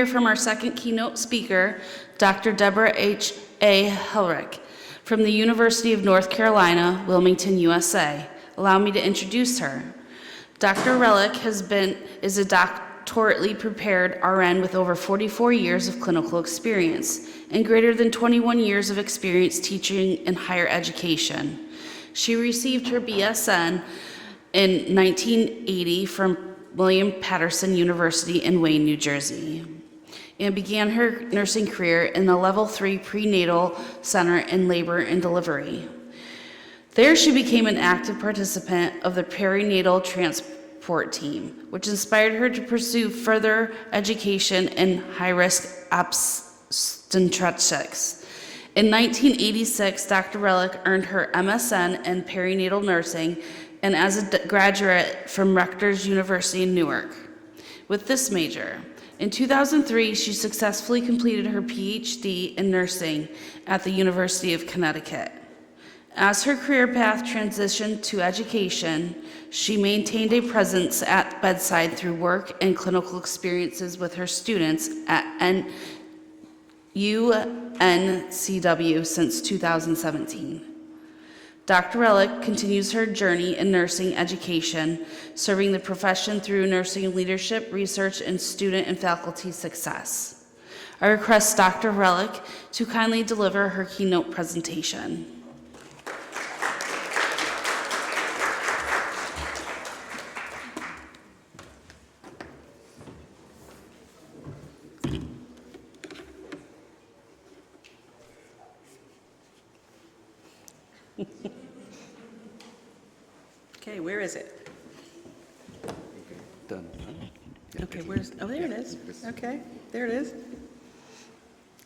hear from our second keynote speaker, Dr. Debra A. Hrelic from the University of North Carolina, Wilmington, USA. Allow me to introduce her. Dr. Hrelic is a doctorately prepared RN with over 44 years of clinical experience and greater than 21 years of experience teaching in higher education. She received her BSN in 1980 from William Patterson University in Wayne, New Jersey, and began her nursing career in the Level 3 Prenatal Center in Labor and Delivery. There she became an active participant of the perinatal transport team, which inspired her to pursue further education in high-risk obstetrics. In 1986, Dr. Hrelic earned her MSN in perinatal nursing and as a graduate from Rutgers University in Newark with this major. In 2003, she successfully completed her PhD in nursing at the University of Connecticut. As her career path transitioned to education, she maintained a presence at bedside through work and clinical experiences with her students at UNCW since 2017. Dr. Hrelic continues her journey in nursing education, serving the profession through nursing leadership, research, and student and faculty success. I request Dr. Hrelic to kindly deliver her keynote presentation. Okay, where is it? Done. Okay, oh, there it is. Okay, there it is.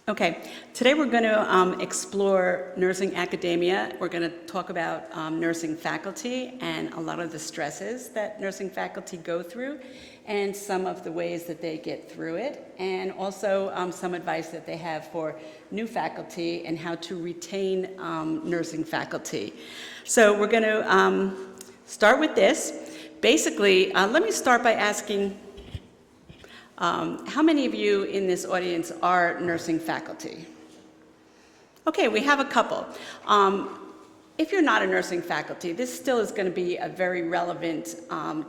Okay, today we're going to explore nursing academia. We're going to talk about nursing faculty and a lot of the stresses that nursing faculty go through and some of the ways that they get through it, and also some advice that they have for new faculty and how to retain nursing faculty. So we're going to start with this. Basically, let me start by asking, how many of you in this audience are nursing faculty? Okay, we have a couple. If you're not a nursing faculty, this still is going to be a very relevant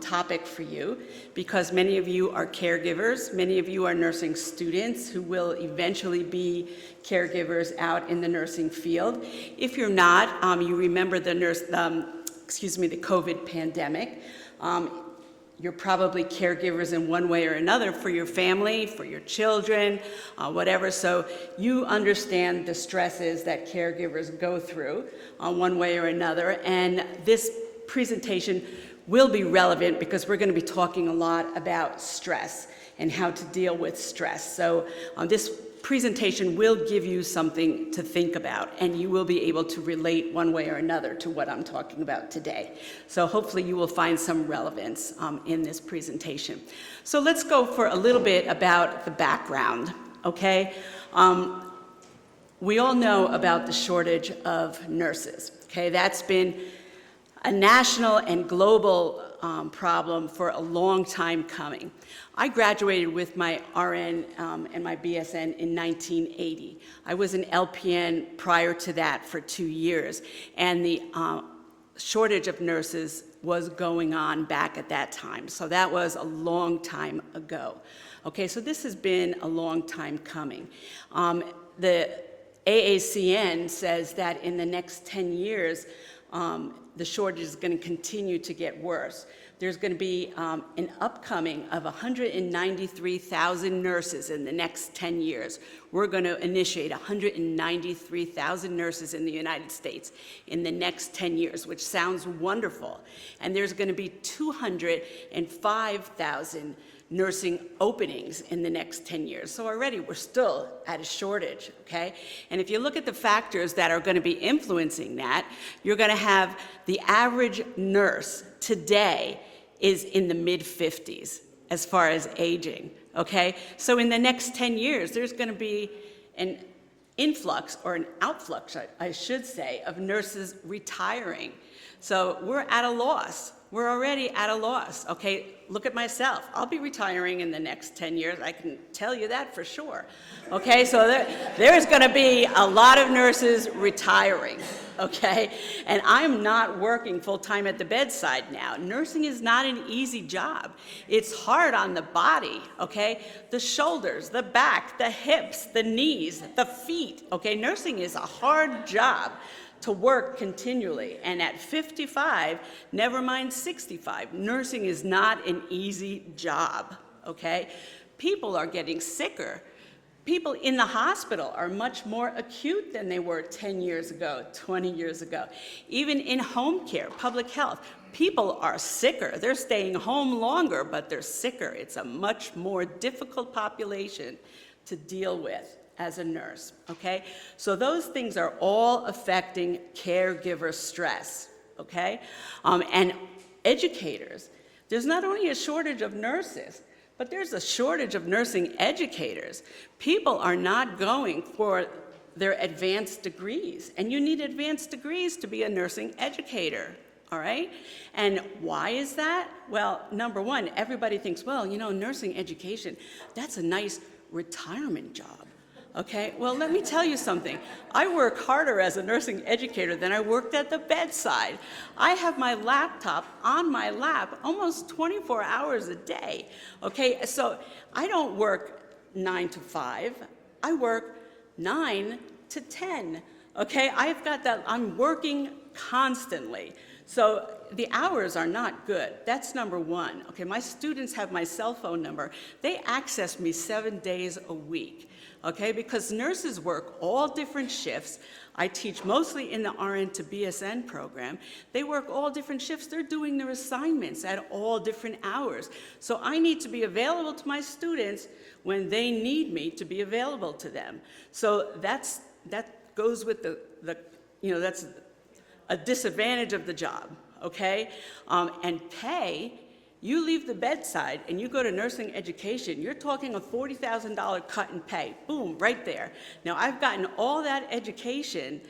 topic for you because many of you are caregivers, many of you are nursing students who will eventually be caregivers out in the nursing field. If you're not, you remember the COVID pandemic. You're probably caregivers in one way or another for your family, for your children, whatever. So you understand the stresses that caregivers go through one way or another. And this presentation will be relevant because we're going to be talking a lot about stress and how to deal with stress. So this presentation will give you something to think about, and you will be able to relate one way or another to what I'm talking about today. So hopefully you will find some relevance in this presentation. So let's go for a little bit about the background, okay? We all know about the shortage of nurses, okay? That's been a national and global problem for a long time coming. I graduated with my RN and my BSN in 1980. I was an LPN prior to that for 2 years, and the shortage of nurses was going on back at that time. So that was a long time ago. Okay, so this has been a long time coming. The AACN says that in the next 10 years, the shortage is going to continue to get worse. There's going to be an upcoming of 193,000 nurses in the next 10 years. We're going to initiate 193,000 nurses in the United States in the next 10 years, which sounds wonderful. And there's going to be 205,000 nursing openings in the next 10 years. So already we're still at a shortage, okay? And if you look at the factors that are going to be influencing that, you're going to have the average nurse today is in the mid-50s as far as aging, okay? So in the next 10 years, there's going to be an influx or an outflux, I should say, of nurses retiring. So we're at a loss, we're already at a loss, okay? Look at myself. I'll be retiring in the next 10 years. I can tell you that for sure, okay? So there's going to be a lot of nurses retiring, okay? And I'm not working full-time at the bedside now. Nursing is not an easy job. It's hard on the body, okay? The shoulders, the back, the hips, the knees, the feet, okay? Nursing is a hard job to work continually. And at 55, never mind 65, nursing is not an easy job, okay? People are getting sicker. People in the hospital are much more acute than they were 10 years ago, 20 years ago. Even in home care, public health, people are sicker. They're staying home longer, but they're sicker. It's a much more difficult population to deal with as a nurse, okay? So those things are all affecting caregiver stress, okay? And educators, there's not only a shortage of nurses, but there's a shortage of nursing educators. People are not going for their advanced degrees, and you need advanced degrees to be a nursing educator, all right? And why is that? Well, number one, everybody thinks, well, you know, nursing education, that's a nice retirement job. Okay, well, let me tell you something. I work harder as a nursing educator than I worked at the bedside. I have my laptop on my lap almost 24 hours a day. Okay, so I don't work 9 to 5. I work 9 to 10. Okay, I've got that, I'm working constantly. So the hours are not good. That's number one. Okay, my students have my cell phone number. They access me 7 days a week. Okay, because nurses work all different shifts. I teach mostly in the RN to BSN program. They work all different shifts. They're doing their assignments at all different hours. So I need to be available to my students when they need me to be available to them. So that goes with that's a disadvantage of the job, okay? And pay, you leave the bedside and you go to nursing education, you're talking a $40,000 cut in pay. Boom, right there. Now, I've gotten all that education,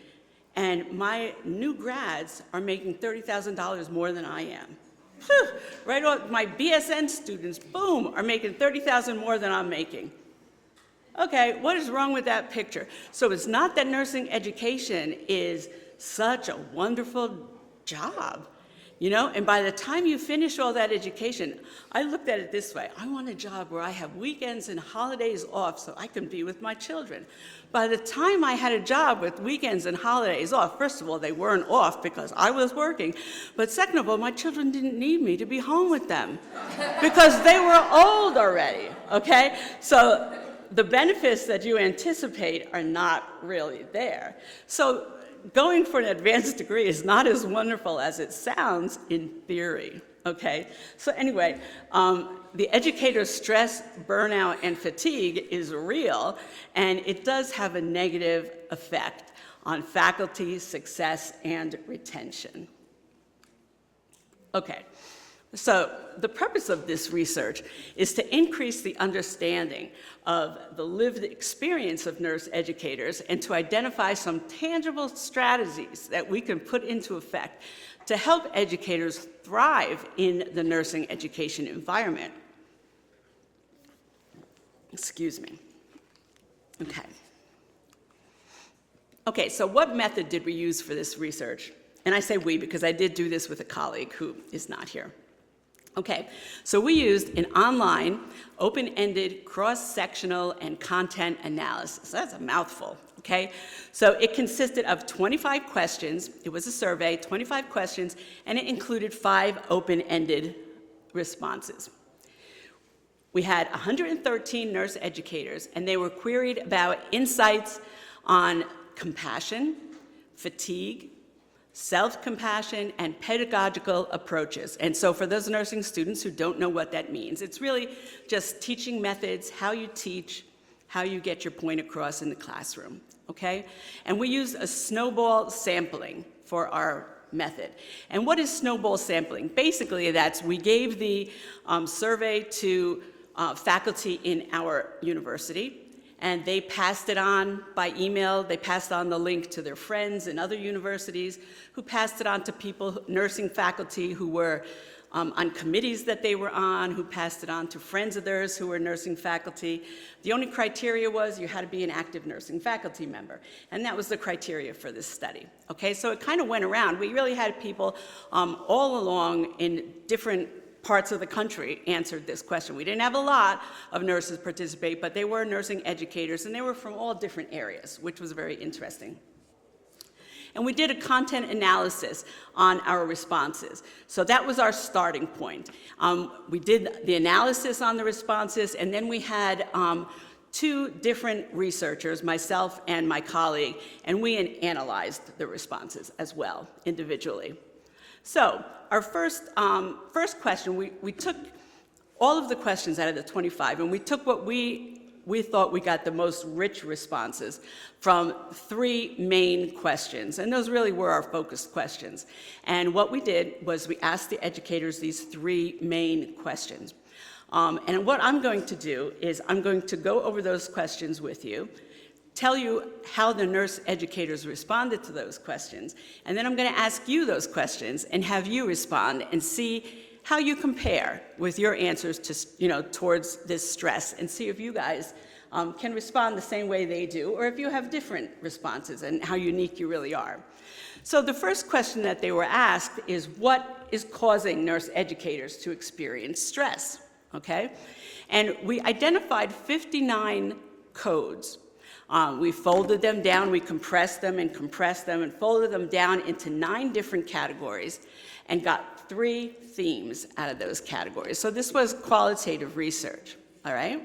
and my new grads are making $30,000 more than I am. Whew, right off, my BSN students, boom, are making $30,000 more than I'm making. Okay, what is wrong with that picture? So it's not that nursing education is such a wonderful job. You know, and by the time you finish all that education, I looked at it this way. I want a job where I have weekends and holidays off so I can be with my children. By the time I had a job with weekends and holidays off, first of all, they weren't off because I was working. But second of all, my children didn't need me to be home with them because they were old already, okay? So the benefits that you anticipate are not really there. So going for an advanced degree is not as wonderful as it sounds in theory, okay? So anyway, the educator's stress, burnout, and fatigue is real, and it does have a negative effect on faculty success and retention. Okay, so the purpose of this research is to increase the understanding of the lived experience of nurse educators and to identify some tangible strategies that we can put into effect to help educators thrive in the nursing education environment. Excuse me. Okay. Okay, so what method did we use for this research? And I say we because I did do this with a colleague who is not here. Okay, so we used an online, open-ended, cross-sectional, and content analysis. That's a mouthful, okay? So it consisted of 25 questions. It was a survey, 25 questions, and it included 5 open-ended responses. We had 113 nurse educators, and they were queried about insights on compassion, fatigue, self-compassion, and pedagogical approaches. And so for those nursing students who don't know what that means, it's really just teaching methods, how you teach, how you get your point across in the classroom, okay? And we use a snowball sampling for our method. And what is snowball sampling? Basically, we gave the survey to faculty in our university, and they passed it on by email. They passed on the link to their friends in other universities, who passed it on to people, nursing faculty who were on committees that they were on, who passed it on to friends of theirs who were nursing faculty. The only criteria was you had to be an active nursing faculty member, and that was the criteria for this study. Okay, so it kind of went around. We really had people all along in different parts of the country answered this question. We didn't have a lot of nurses participate, but they were nursing educators, and they were from all different areas, which was very interesting. And we did a content analysis on our responses. So that was our starting point. We did the analysis on the responses, and then we had 2 different researchers, myself and my colleague, and we analyzed the responses as well, individually. So our first question, we took all of the questions out of the 25, and we took what we thought we got the most rich responses from 3 main questions, and those really were our focused questions. And what we did was we asked the educators these 3 main questions. And what I'm going to do is I'm going to go over those questions with you, tell you how the nurse educators responded to those questions, and then I'm going to ask you those questions and have you respond and see how you compare with your answers to, towards this stress, and see if you guys can respond the same way they do, or if you have different responses and how unique you really are. So the first question that they were asked is, what is causing nurse educators to experience stress? Okay? And we identified 59 codes. We folded them down, we compressed them and folded them down into 9 different categories and got 3 themes out of those categories. So this was qualitative research, all right?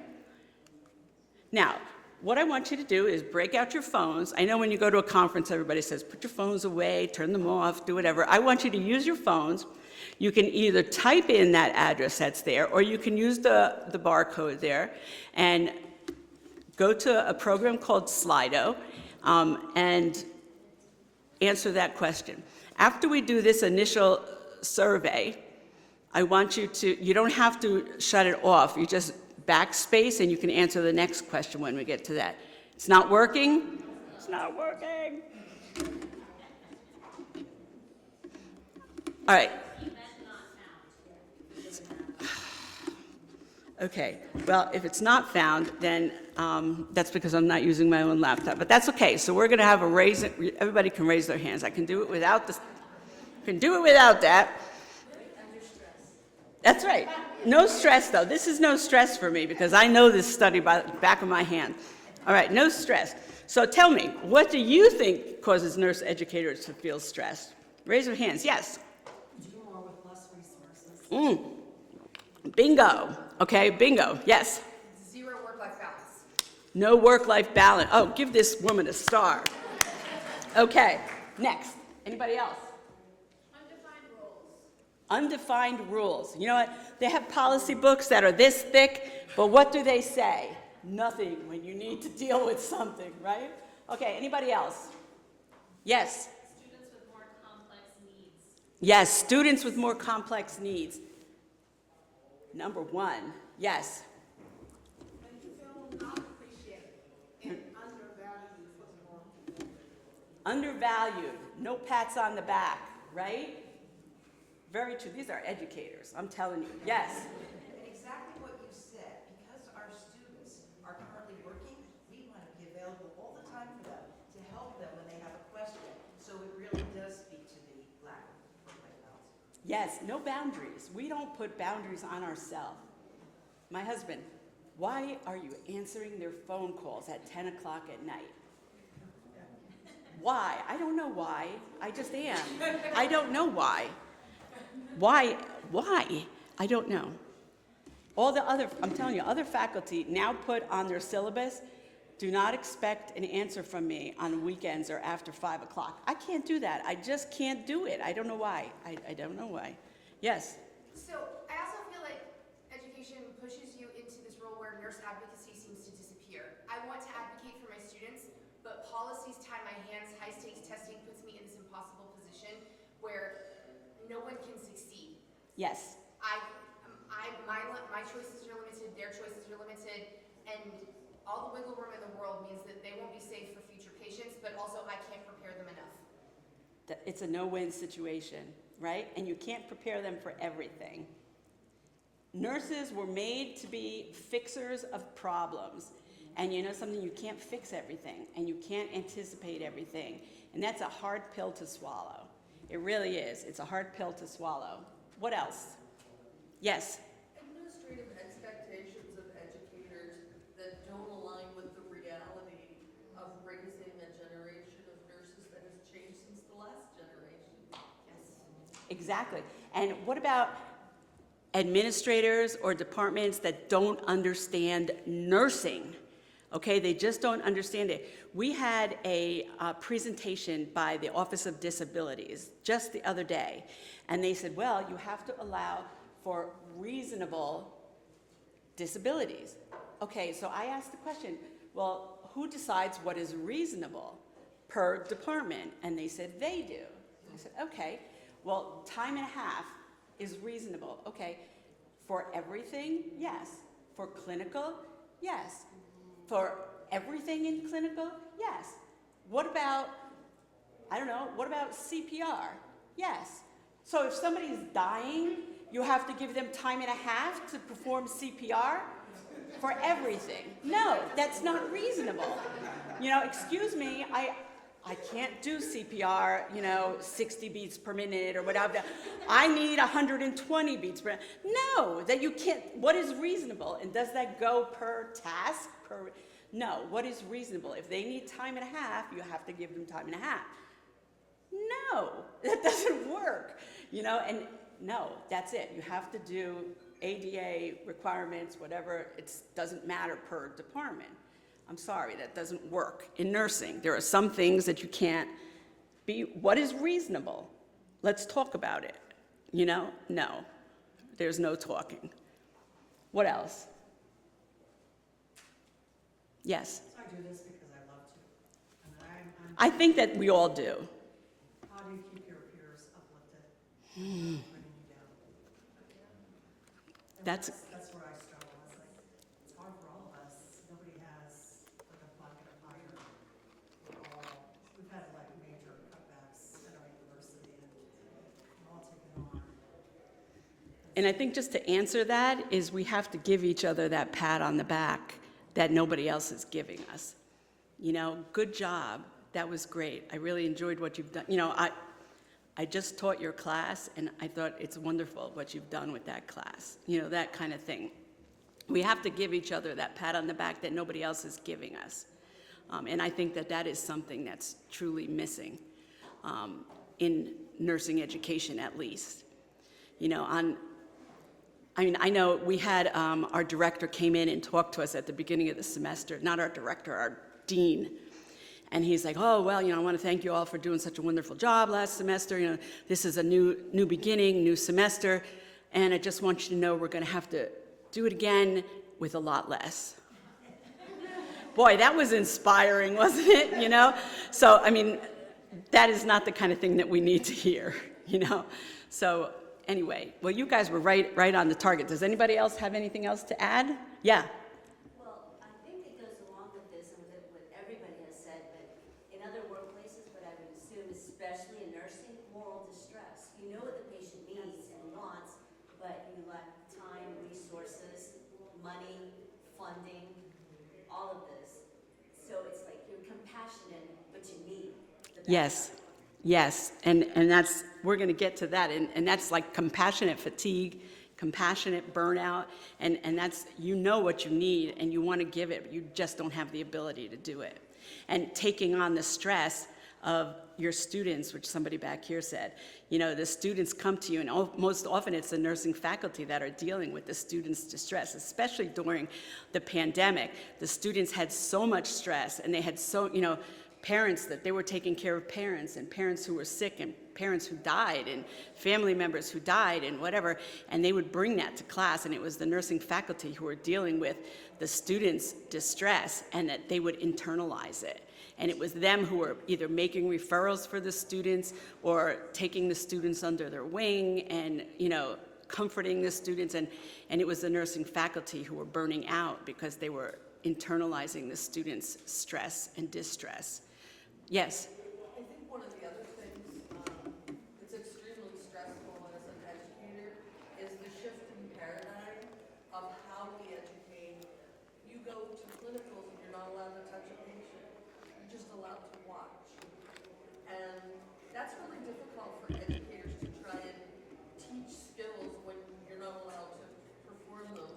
Now, what I want you to do is break out your phones. I know when you go to a conference, everybody says, put your phones away, turn them off, do whatever. I want you to use your phones. You can either type in that address that's there, or you can use the barcode there and go to a program called Slido and answer that question. After we do this initial survey, I want you to, you don't have to shut it off. You just backspace and you can answer the next question when we get to that. It's not working? It's not working. All right. Okay, well, if it's not found, then that's because I'm not using my own laptop, but that's okay. So we're gonna have a raise, everybody can raise their hands. I can do it without this, can do it without that. That's right. No stress, though. This is no stress for me because I know this study by the back of my hand. All right, no stress. So tell me, what do you think causes nurse educators to feel stressed? Raise your hands. Yes. Do more with less resources. Bingo. Okay, bingo. Yes. Zero work-life balance. No work-life balance. Oh, give this woman a star. Okay, next. Anybody else? Undefined rules. You know what? They have policy books that are this thick, but what do they say? Nothing when you need to deal with something, right? Okay, anybody else? Yes? Students with more complex needs. Yes, students with more complex needs. Number 1, yes. And you feel not appreciated and undervalued for the work. Undervalued, no pats on the back, right? Very true. These are educators, I'm telling you. Yes. Exactly what you said. Because our students are currently working, we want to be available all the time for them to help them when they have a question. So it really does speak to the lack of work-life balance. Yes, no boundaries. We don't put boundaries on ourselves. My husband, why are you answering their phone calls at 10 o'clock at night? Why? I don't know why. I just am. I don't know why. Why? I don't know. All the other, I'm telling you, other faculty now put on their syllabus, do not expect an answer from me on weekends or after 5 o'clock. I can't do that. I just can't do it. I don't know why. I don't know why. Yes? So I also feel like education pushes you into this role where nurse advocacy seems to disappear. I want to advocate for my students, but policies tie my hands, high stakes testing puts me in this impossible position where no one can succeed. Yes. My choices are limited, their choices are limited, and all the wiggle room in the world means that they won't be safe for future patients, but also I can't prepare them enough. It's a no-win situation, right? And you can't prepare them for everything. Nurses were made to be fixers of problems. And you know something, you can't fix everything, and you can't anticipate everything. And that's a hard pill to swallow. It really is. It's a hard pill to swallow. What else? Yes? Administrative expectations of educators that don't align with the reality of raising a generation of nurses that has changed since the last generation. Yes. Exactly. And what about administrators or departments that don't understand nursing? Okay, they just don't understand it. We had a presentation by the Office of Disabilities just the other day, and they said, well, you have to allow for reasonable disabilities. Okay, so I asked the question, well, who decides what is reasonable per department? And they said they do. I said, okay, well, time and a half is reasonable. Okay, for everything, yes. For clinical, yes. For everything in clinical, yes. What about, I don't know, what about CPR? Yes. So if somebody's dying, you have to give them time and a half to perform CPR for everything. No, that's not reasonable. You know, excuse me, I can't do CPR, 60 beats per minute or whatever. I need 120 beats per minute. No, that you can't. What is reasonable? And does that go per task? No, what is reasonable? If they need time and a half, you have to give them time and a half. No, that doesn't work. And no, that's it. You have to do ADA requirements, whatever. It doesn't matter per department. I'm sorry, that doesn't work. In nursing, there are some things that you can't be. What is reasonable? Let's talk about it. No, there's no talking. What else? Yes? I do this because I love to. And I think that we all do. how do you keep your peers uplifted? Bringing you down. And That's that's where I struggle. It's like, it's hard for all of us. Nobody has like a bucket of fire. We've had like major cutbacks at our university and we're all taking on. And I think just to answer that is we have to give each other that pat on the back that nobody else is giving us. Good job. That was great. I really enjoyed what you've done. I just taught your class, and I thought it's wonderful what you've done with that class. That kind of thing. We have to give each other that pat on the back that nobody else is giving us. And I think that that is something that's truly missing in nursing education, at least. I know we had our director came in and talked to us at the beginning of the semester, not our director, our dean. And he's like, oh, well, I want to thank you all for doing such a wonderful job last semester. This is a new beginning, new semester. And I just want you to know we're going to have to do it again with a lot less. Boy, that was inspiring, wasn't it? So, that is not the kind of thing that we need to hear, So, anyway, well, you guys were right on the target. Does anybody else have anything else to add? Yeah. Well, I think it goes along with this and with what everybody has said, but in other workplaces, but I would assume especially in nursing, moral distress. You know what the patient needs and wants, but you lack time, resources, money, funding, all of this. So it's like you're compassionate, but you need the backup. Yes, and that's, we're going to get to that, and that's like compassionate fatigue, compassionate burnout, and that's, what you need, and you want to give it, but you just don't have the ability to do it. And taking on the stress of your students, which somebody back here said, the students come to you, and most often it's the nursing faculty that are dealing with the students' distress, especially during the pandemic. The students had so much stress, and they had parents that they were taking care of parents, and parents who were sick, and parents who died, and family members who died, and whatever, and they would bring that to class, and it was the nursing faculty who were dealing with the students' distress, and that they would internalize it. And it was them who were either making referrals for the students or taking the students under their wing and, comforting the students, and it was the nursing faculty who were burning out because they were internalizing the students' stress and distress. Yes? I think one of the other things that's extremely stressful as an educator is the shift in paradigm of how we educate. You go to clinicals and you're not allowed to touch a patient. You're just allowed to watch. And that's really difficult for educators to try and teach skills when you're not allowed to perform them.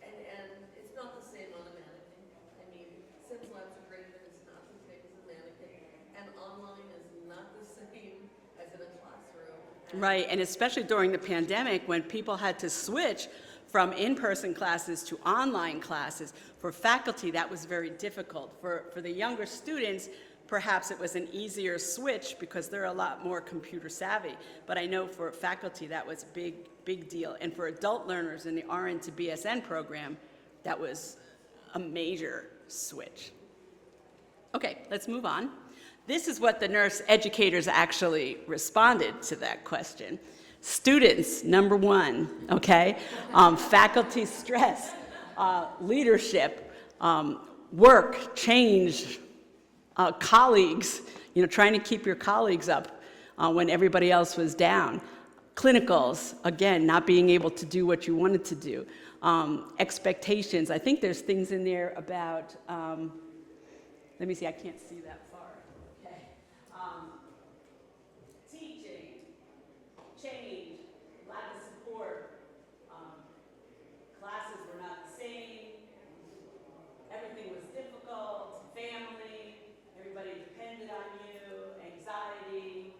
And it's not the same on a mannequin. I mean, Sims Labs are great, but it's not the same as a mannequin. And online is not the same as in a classroom. Right, and especially during the pandemic when people had to switch from in-person classes to online classes. For faculty, that was very difficult. For the younger students, perhaps it was an easier switch because they're a lot more computer savvy. But I know for faculty, that was a big deal. And for adult learners in the RN to BSN program, that was a major switch. Okay, let's move on. This is what the nurse educators actually responded to that question. Students, number one, okay? Faculty stress, leadership, work, change, colleagues, trying to keep your colleagues up when everybody else was down. Clinicals, again, not being able to do what you wanted to do. Expectations, I think there's things in there about, let me see, I can't see that far. Okay. Teaching, change, lack of support, classes were not the same, everything was difficult, family, everybody depended on you, anxiety,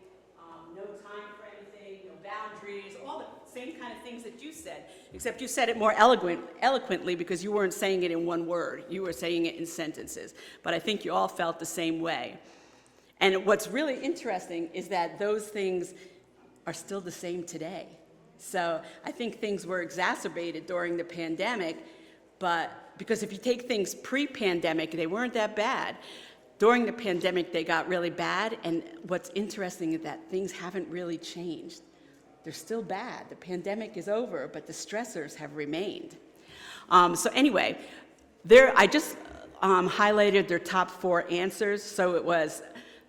no time for anything, no boundaries, all the same kind of things that you said, except you said it more eloquently because you weren't saying it in one word. You were saying it in sentences. But I think you all felt the same way. And what's really interesting is that those things are still the same today. So I think things were exacerbated during the pandemic, but because if you take things pre-pandemic, they weren't that bad. During the pandemic, they got really bad, and what's interesting is that things haven't really changed. They're still bad. The pandemic is over, but the stressors have remained. So anyway, I just highlighted their top 4 answers. So it was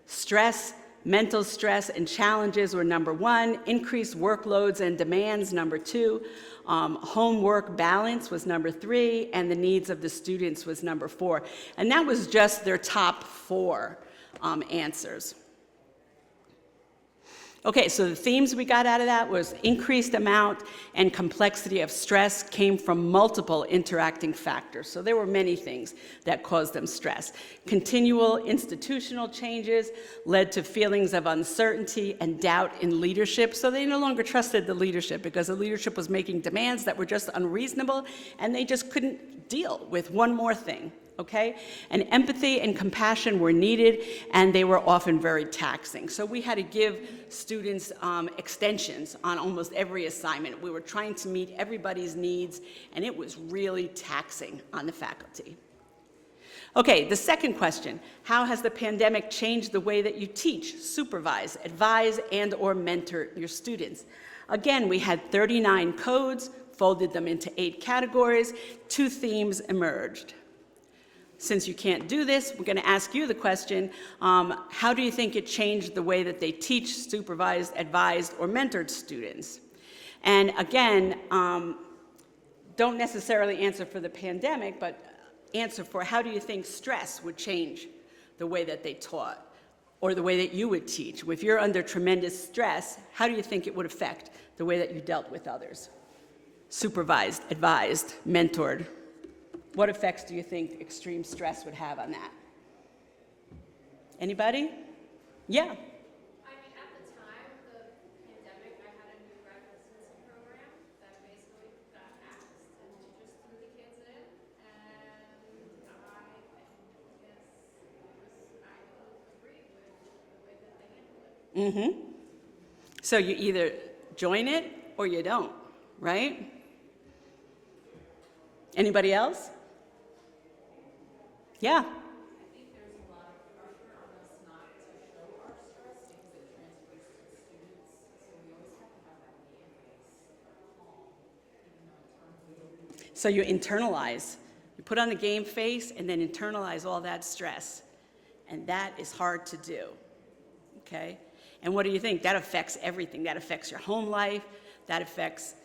stress, mental stress and challenges were number 1, increased workloads and demands number 2, homework balance was number 3, and the needs of the students was number 4. And that was just their top 4 answers. Okay, so the themes we got out of that was increased amount and complexity of stress came from multiple interacting factors. So there were many things that caused them stress. Continual institutional changes led to feelings of uncertainty and doubt in leadership. So they no longer trusted the leadership because the leadership was making demands that were just unreasonable and they just couldn't deal with one more thing. Okay? And empathy and compassion were needed, and they were often very taxing. So we had to give students extensions on almost every assignment. We were trying to meet everybody's needs, and it was really taxing on the faculty. Okay, the second question, how has the pandemic changed the way that you teach, supervise, advise, and or mentor your students? Again, we had 39 codes, folded them into 8 categories, 2 themes emerged. Since you can't do this, we're going to ask you the question, how do you think it changed the way that they teach, supervised, advised, or mentored students? And again, don't necessarily answer for the pandemic, but answer for how do you think stress would change the way that they taught or the way that you would teach? If you're under tremendous stress, how do you think it would affect the way that you dealt with others? Supervised, advised, mentored. What effects do you think extreme stress would have on that? Anybody? Yeah. I mean, at the time, the pandemic, I had a new grad residency program that basically got axed and teachers threw the kids in, and I agree with the way that they handled it. So you either join it or you don't, right? Anybody else? Yeah. I think there's a lot of pressure on us not to show our stress because it transfers to the students. So we always have to have that man face calm, even though it's So you internalize. You put on the game face and then internalize all that stress. And that is hard to do, okay? And what do you think? That affects everything. That affects your home life. That affects,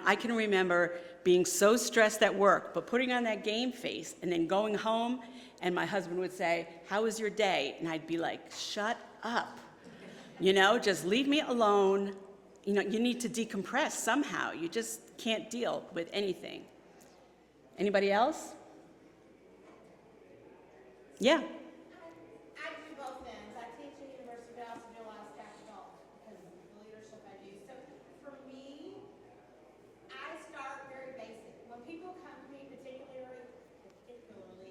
I can remember being so stressed at work, but putting on that game face and then going home, and my husband would say, "How was your day?" And I'd be like, "Shut up. Just leave me alone. You need to decompress somehow. You just can't deal with anything." Anybody else? Yeah. I do both ends. I teach at university, but I also do a lot of staff development because of the leadership I do. So for me, I start very basic. When people come to me, particularly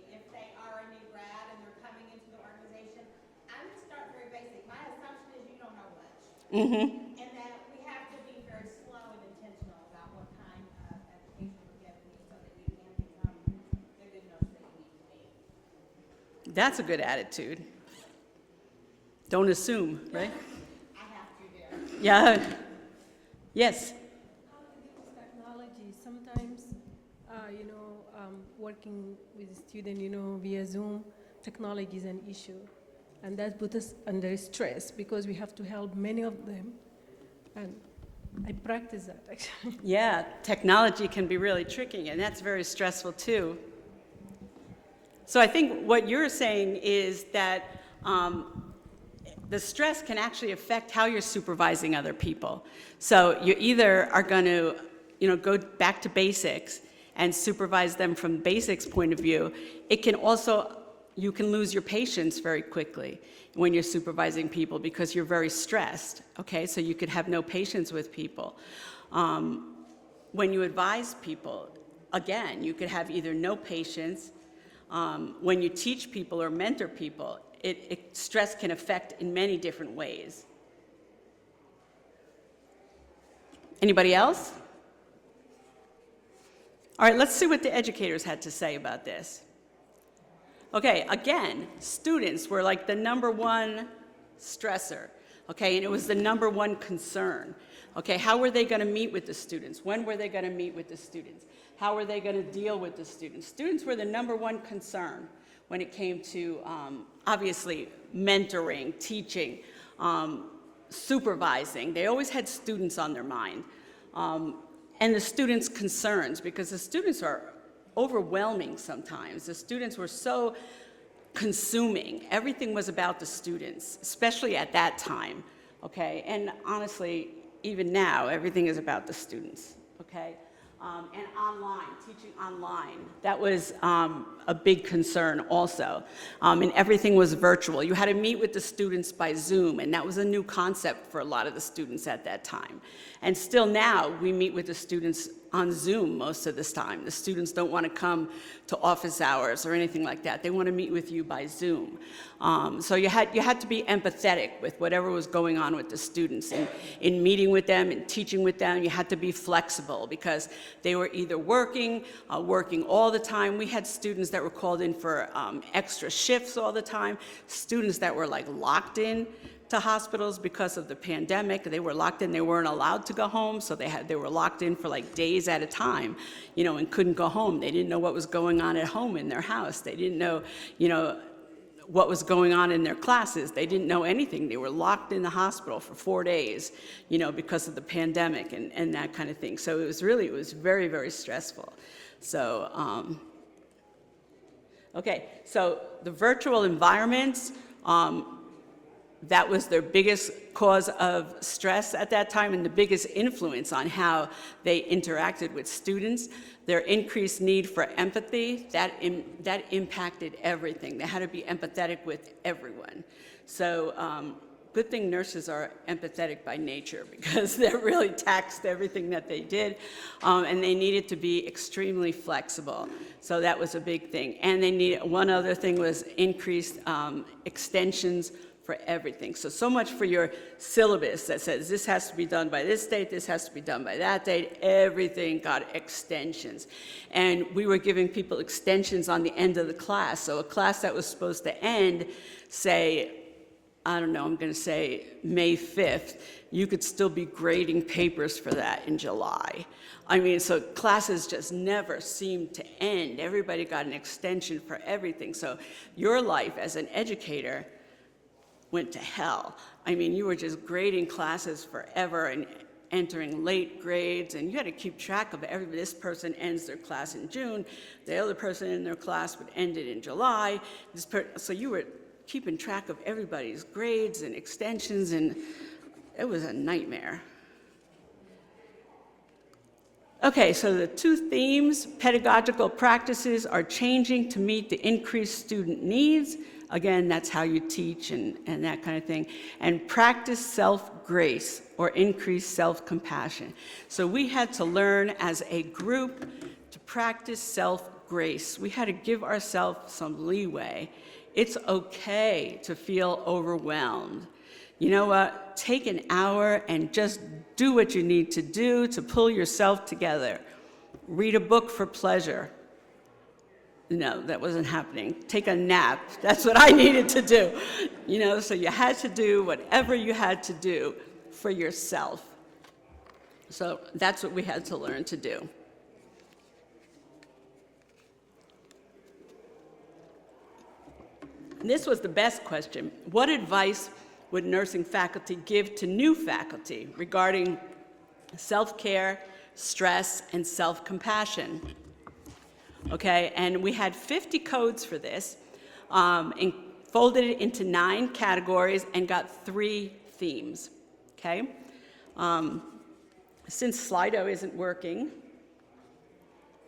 if they are a new grad and they're coming into the organization, I'm going to start very basic. My assumption is you don't know much. Mm-hmm. And that we have to be very slow and intentional about what kind of education we're giving you so that you can become the good nurse that you need to be. That's a good attitude. Don't assume, right? I have to there. Yeah. Yes. How to use technology. Sometimes, working with a student, via Zoom, technology is an issue. And that puts us under stress because we have to help many of them. And I practice that, actually. Yeah, technology can be really tricky, and that's very stressful too. So I think what you're saying is that the stress can actually affect how you're supervising other people. So you either are going to, go back to basics and supervise them from basics point of view. It can also, you can lose your patience very quickly when you're supervising people because you're very stressed, okay? So you could have no patience with people. When you advise people, again, you could have either no patience. When you teach people or mentor people, stress can affect in many different ways. Anybody else? All right, let's see what the educators had to say about this. Okay, again, students were like the number one stressor, okay, and it was the number one concern. Okay, how were they going to meet with the students? When were they going to meet with the students? How were they going to deal with the students? Students were the number one concern when it came to, obviously, mentoring, teaching, supervising. They always had students on their mind. And the students' concerns, because the students are overwhelming sometimes. The students were so consuming. Everything was about the students, especially at that time, okay? And honestly, even now, everything is about the students, okay? And online, teaching online, that was a big concern also. And everything was virtual. You had to meet with the students by Zoom, and that was a new concept for a lot of the students at that time. And still now, we meet with the students on Zoom most of this time. The students don't want to come to office hours or anything like that. They want to meet with you by Zoom. So you had to be empathetic with whatever was going on with the students. And in meeting with them and teaching with them, you had to be flexible because they were either working all the time. We had students that were called in for extra shifts all the time, students that were like locked in to hospitals because of the pandemic. They were locked in, they weren't allowed to go home, so they were locked in for like days at a time, and couldn't go home. They didn't know what was going on at home in their house. They didn't know, what was going on in their classes. They didn't know anything. They were locked in the hospital for 4 days, because of the pandemic and that kind of thing. So it was very, very stressful. So, okay, so the virtual environments, that was their biggest cause of stress at that time and the biggest influence on how they interacted with students. Their increased need for empathy, that impacted everything. They had to be empathetic with everyone. So good thing nurses are empathetic by nature because that really taxed everything that they did. And they needed to be extremely flexible. So that was a big thing. And one other thing was increased extensions for everything. So much for your syllabus that says this has to be done by this date, this has to be done by that date. Everything got extensions. And we were giving people extensions on the end of the class. So a class that was supposed to end, say, I don't know, I'm going to say May 5th, you could still be grading papers for that in July. I mean, so classes just never seemed to end. Everybody got an extension for everything. So your life as an educator went to hell. I mean, you were just grading classes forever and entering late grades, and you had to keep track of everybody. This person ends their class in June, the other person in their class would end it in July. So you were keeping track of everybody's grades and extensions, and it was a nightmare. Okay, so the two themes, pedagogical practices are changing to meet the increased student needs. Again, that's how you teach and that kind of thing. And practice self-grace or increase self-compassion. So we had to learn as a group to practice self-grace. We had to give ourselves some leeway. It's okay to feel overwhelmed. You know what? Take an hour and just do what you need to do to pull yourself together. Read a book for pleasure. No, that wasn't happening. Take a nap. That's what I needed to do. You know, so you had to do whatever you had to do for yourself. So that's what we had to learn to do. And this was the best question. What advice would nursing faculty give to new faculty regarding self-care, stress, and self-compassion? Okay, and we had 50 codes for this, and folded it into 9 categories and got 3 themes, okay? Since Slido isn't working,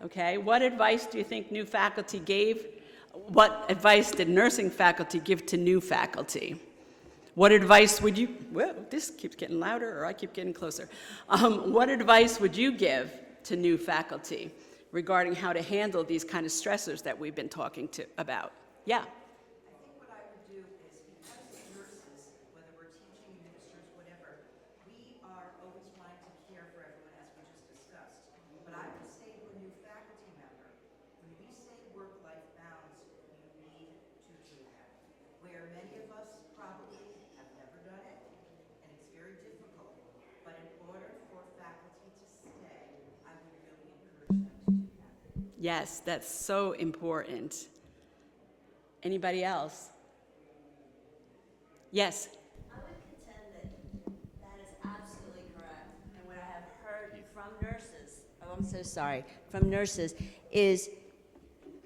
okay, what advice do you think new faculty gave? What advice did nursing faculty give to new faculty? What advice would you, whoa, this keeps getting louder or I keep getting closer. What advice would you give to new faculty regarding how to handle these kind of stressors that we've been talking about? Yeah. I think what I would do is, because nurses, whether we're teaching ministers, whatever, we are always wanting to care for everyone, as we just discussed. But I would say to a new faculty member, when we say work-life balance, you need to do that. Where many of us probably have never done it, and it's very difficult. But in order for faculty to stay, I would really encourage them to do that. Yes, that's so important. Anybody else? Yes? I would contend that that is absolutely correct. And what I have heard from nurses, I'm so sorry, from nurses, is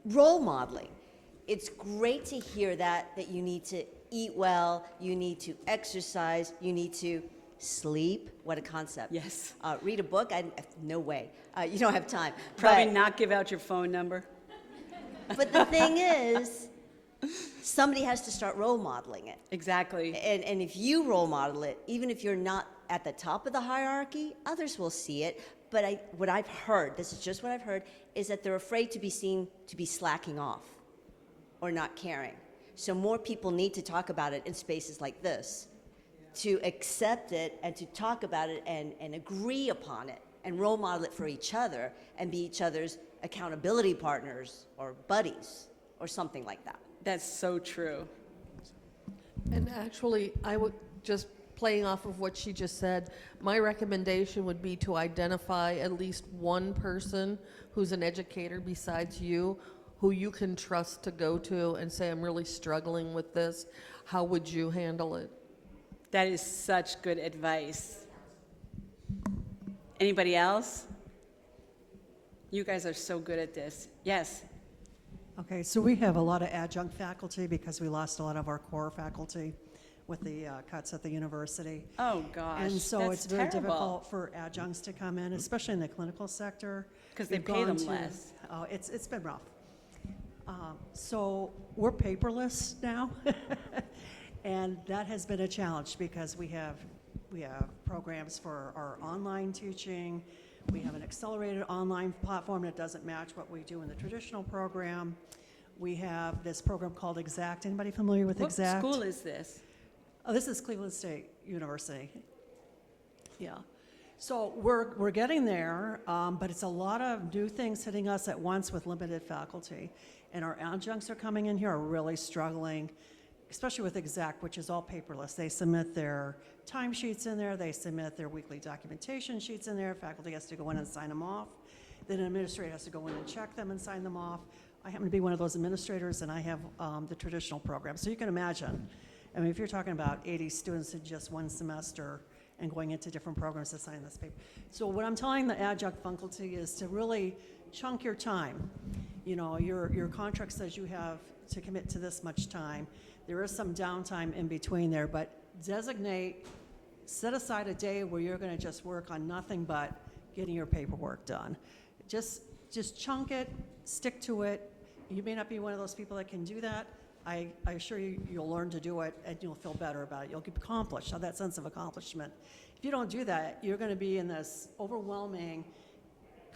role modeling. It's great to hear that you need to eat well, you need to exercise, you need to sleep. What a concept. Yes. Read a book? No way. You don't have time. Probably not give out your phone number. But the thing is, somebody has to start role modeling it. Exactly. And if you role model it, even if you're not at the top of the hierarchy, others will see it. But what I've heard, this is just what I've heard, is that they're afraid to be seen to be slacking off or not caring. So more people need to talk about it in spaces like this, to accept it and to talk about it and agree upon it and role model it for each other and be each other's accountability partners or buddies or something like that. That's so true. And actually, I would, just playing off of what she just said, my recommendation would be to identify at least one person who's an educator besides you, who you can trust to go to and say, I'm really struggling with this. How would you handle it? That is such good advice. Anybody else? You guys are so good at this. Yes? Okay, so we have a lot of adjunct faculty because we lost a lot of our core faculty with the cuts at the university. Oh, gosh. And so that's it's very terrible. difficult for adjuncts to come in, especially in the clinical sector. Because they We've pay them gone to- less. Oh, it's been rough. So we're paperless now, and that has been a challenge because we have programs for our online teaching. We have an accelerated online platform that doesn't match what we do in the traditional program. We have this program called Exact. Anybody familiar with Exact? What school is this? Oh, this is Cleveland State University. Yeah. So we're getting there, but it's a lot of new things hitting us at once with limited faculty. And our adjuncts are coming in here are really struggling. especially with Exec, which is all paperless. They submit their timesheets in there, they submit their weekly documentation sheets in there, faculty has to go in and sign them off. Then an administrator has to go in and check them and sign them off. I happen to be one of those administrators, and I have the traditional program. So you can imagine, I mean, if you're talking about 80 students in just one semester and going into different programs to sign this paper. So what I'm telling the adjunct faculty is to really chunk your time. You know, your contract says you have to commit to this much time. There is some downtime in between there, but set aside a day where you're going to just work on nothing but getting your paperwork done. Just chunk it, stick to it. You may not be one of those people that can do that. I assure you, you'll learn to do it and you'll feel better about it. You'll get accomplished, have that sense of accomplishment. If you don't do that, you're going to be in this overwhelming,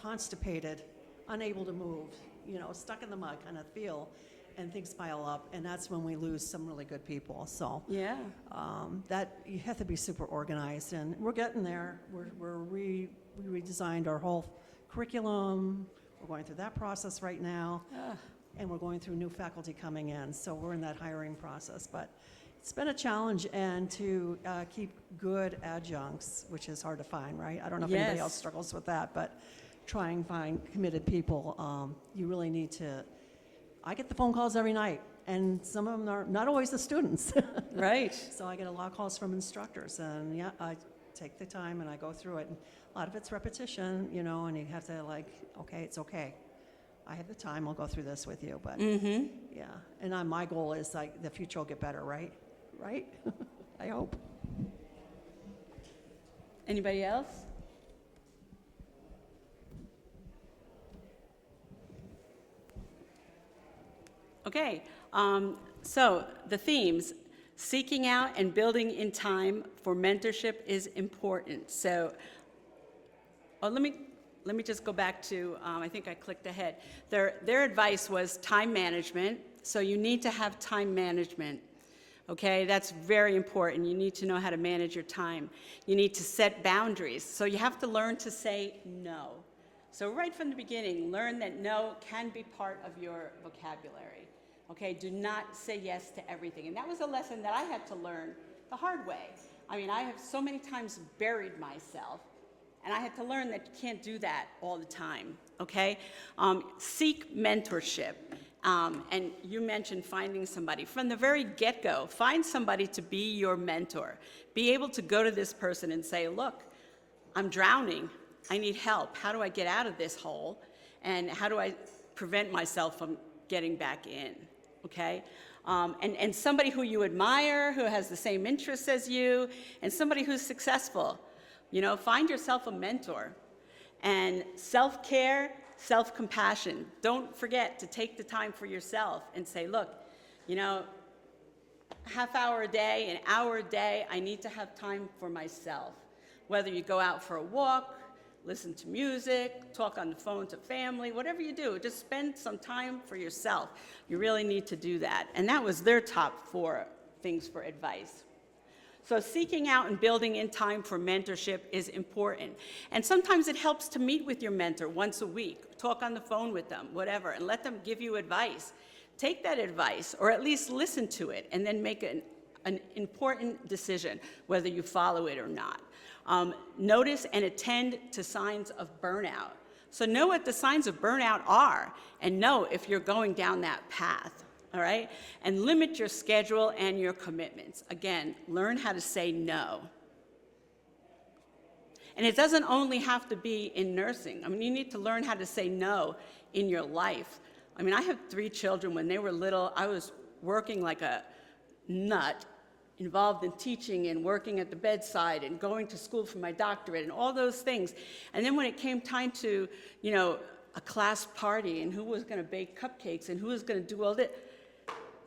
constipated, unable to move, you know, stuck in the mud kind of feel, and things pile up, and that's when we lose some really good people. So Yeah. that you have to be super organized, and we're getting there. We redesigned our whole curriculum. We're going through that process right now, and we're going through new faculty coming in. So we're in that hiring process, but it's been a challenge, and to keep good adjuncts, which is hard to find, right? I don't know if anybody else struggles with that, but try and find committed people. You really need to. I get the phone calls every night, and some of them are not always the students. Right. So I get a lot of calls from instructors, and yeah, I take the time and I go through it. And a lot of it's repetition, you know, and you have to like, okay, it's okay. I have the time, I'll go through this with you, but yeah. And my goal is like the future will get better, right? Right? I hope. Anybody else? Okay, so the themes, seeking out and building in time for mentorship is important. So, let me just go back to, I think I clicked ahead. Their advice was time management, so you need to have time management. Okay, that's very important. You need to know how to manage your time. You need to set boundaries, so you have to learn to say no. So right from the beginning, learn that no can be part of your vocabulary. Okay, do not say yes to everything. And that was a lesson that I had to learn the hard way. I mean, I have so many times buried myself, and I had to learn that you can't do that all the time, okay? Seek mentorship. And you mentioned finding somebody. From the very get-go, find somebody to be your mentor. Be able to go to this person and say, look, I'm drowning. I need help. How do I get out of this hole? And how do I prevent myself from getting back in? Okay? And somebody who you admire, who has the same interests as you, and somebody who's successful. You know, find yourself a mentor. And self-care, self-compassion. Don't forget to take the time for yourself and say, look, you know, half hour a day, an hour a day, I need to have time for myself. Whether you go out for a walk, listen to music, talk on the phone to family, whatever you do, just spend some time for yourself. You really need to do that. And that was their top 4 things for advice. So seeking out and building in time for mentorship is important. And sometimes it helps to meet with your mentor once a week, talk on the phone with them, whatever, and let them give you advice. Take that advice, or at least listen to it, and then make an important decision, whether you follow it or not. Notice and attend to signs of burnout. So know what the signs of burnout are, and know if you're going down that path, all right? And limit your schedule and your commitments. Again, learn how to say no. And it doesn't only have to be in nursing. I mean, you need to learn how to say no in your life. I mean, I have 3 children. When they were little, I was working like a nut, involved in teaching and working at the bedside and going to school for my doctorate and all those things. And then when it came time to, you know, a class party and who was going to bake cupcakes and who was going to do all that,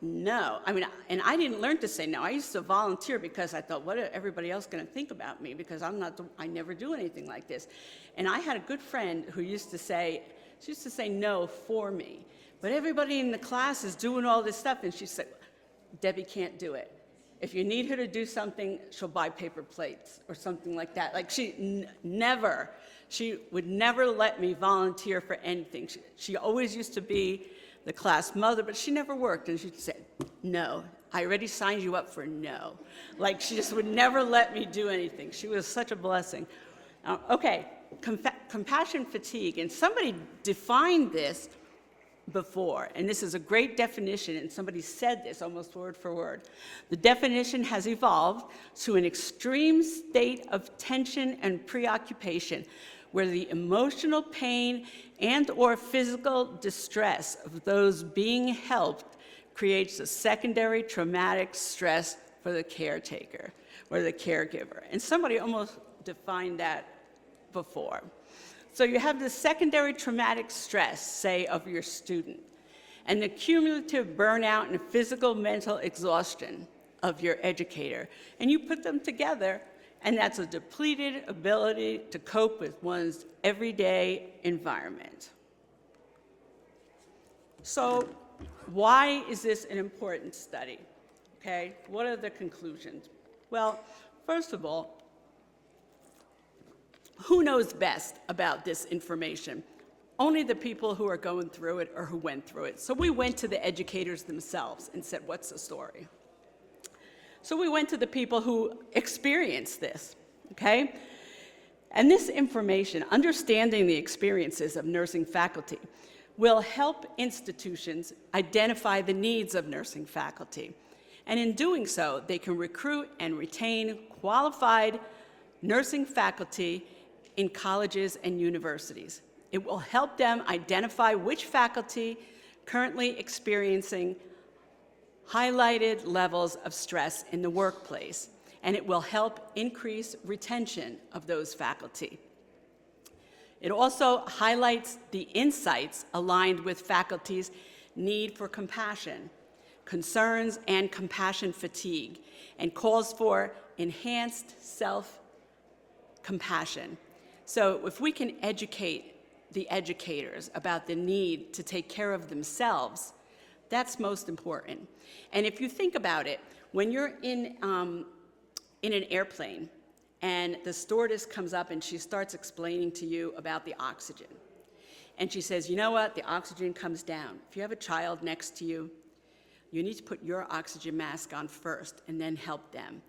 no. I mean, and I didn't learn to say no. I used to volunteer because I thought, what are everybody else going to think about me? Because I never do anything like this. And I had a good friend who used to say no for me. But everybody in the class is doing all this stuff, and she said, Debbie can't do it. If you need her to do something, she'll buy paper plates or something like that. Like she would never let me volunteer for anything. She always used to be the class mother, but she never worked. And she said, no, I already signed you up for no. Like, she just would never let me do anything. She was such a blessing. Okay, compassion fatigue. And somebody defined this before, and this is a great definition, and somebody said this almost word for word. The definition has evolved to an extreme state of tension and preoccupation where the emotional pain and or physical distress of those being helped creates a secondary traumatic stress for the caretaker or the caregiver. And somebody almost defined that before. So you have the secondary traumatic stress, say, of your student, and the cumulative burnout and physical mental exhaustion of your educator. And you put them together, and that's a depleted ability to cope with one's everyday environment. So why is this an important study? Okay, what are the conclusions? Well, first of all, who knows best about this information? Only the people who are going through it or who went through it. So we went to the educators themselves and said, what's the story? So we went to the people who experienced this, okay? And this information, understanding the experiences of nursing faculty, will help institutions identify the needs of nursing faculty. And in doing so, they can recruit and retain qualified nursing faculty in colleges and universities. It will help them identify which faculty currently experiencing highlighted levels of stress in the workplace, and it will help increase retention of those faculty. It also highlights the insights aligned with faculty's need for compassion, concerns, and compassion fatigue, and calls for enhanced self-compassion. So if we can educate the educators about the need to take care of themselves, that's most important. And if you think about it, when you're in an airplane and the stewardess comes up and she starts explaining to you about the oxygen, and she says, you know what, the oxygen comes down. If you have a child next to you, you need to put your oxygen mask on first and then help them.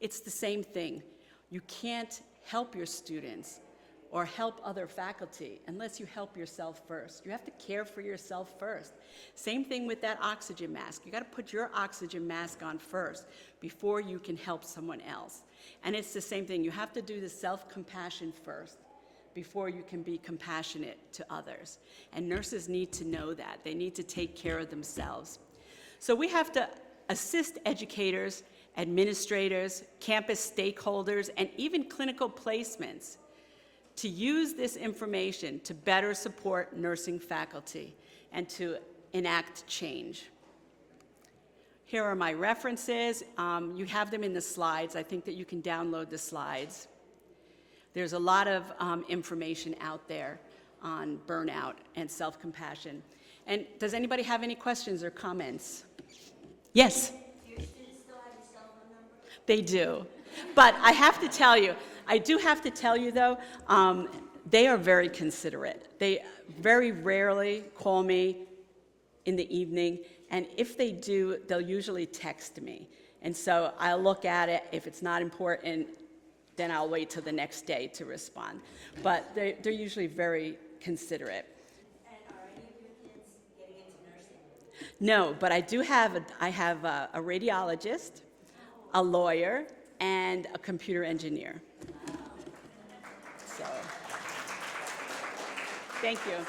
It's the same thing. You can't help your students or help other faculty unless you help yourself first. You have to care for yourself first. Same thing with that oxygen mask. You got to put your oxygen mask on first before you can help someone else. And it's the same thing. You have to do the self-compassion first before you can be compassionate to others. And nurses need to know that. They need to take care of themselves. So we have to assist educators, administrators, campus stakeholders, and even clinical placements to use this information to better support nursing faculty and to enact change. Here are my references. You have them in the slides. I think that you can download the slides. There's a lot of information out there on burnout and self-compassion. And does anybody have any questions or comments? Yes? Do your students still have your cell phone number? They do. But I have to tell you, I do have to tell you though, they are very considerate. They very rarely call me in the evening, and if they do, they'll usually text me. And so I'll look at it. If it's not important, then I'll wait till the next day to respond. But they're usually very considerate. And are any of your kids getting into nursing? No, but I do have a radiologist, a lawyer, and a computer engineer. So, thank you.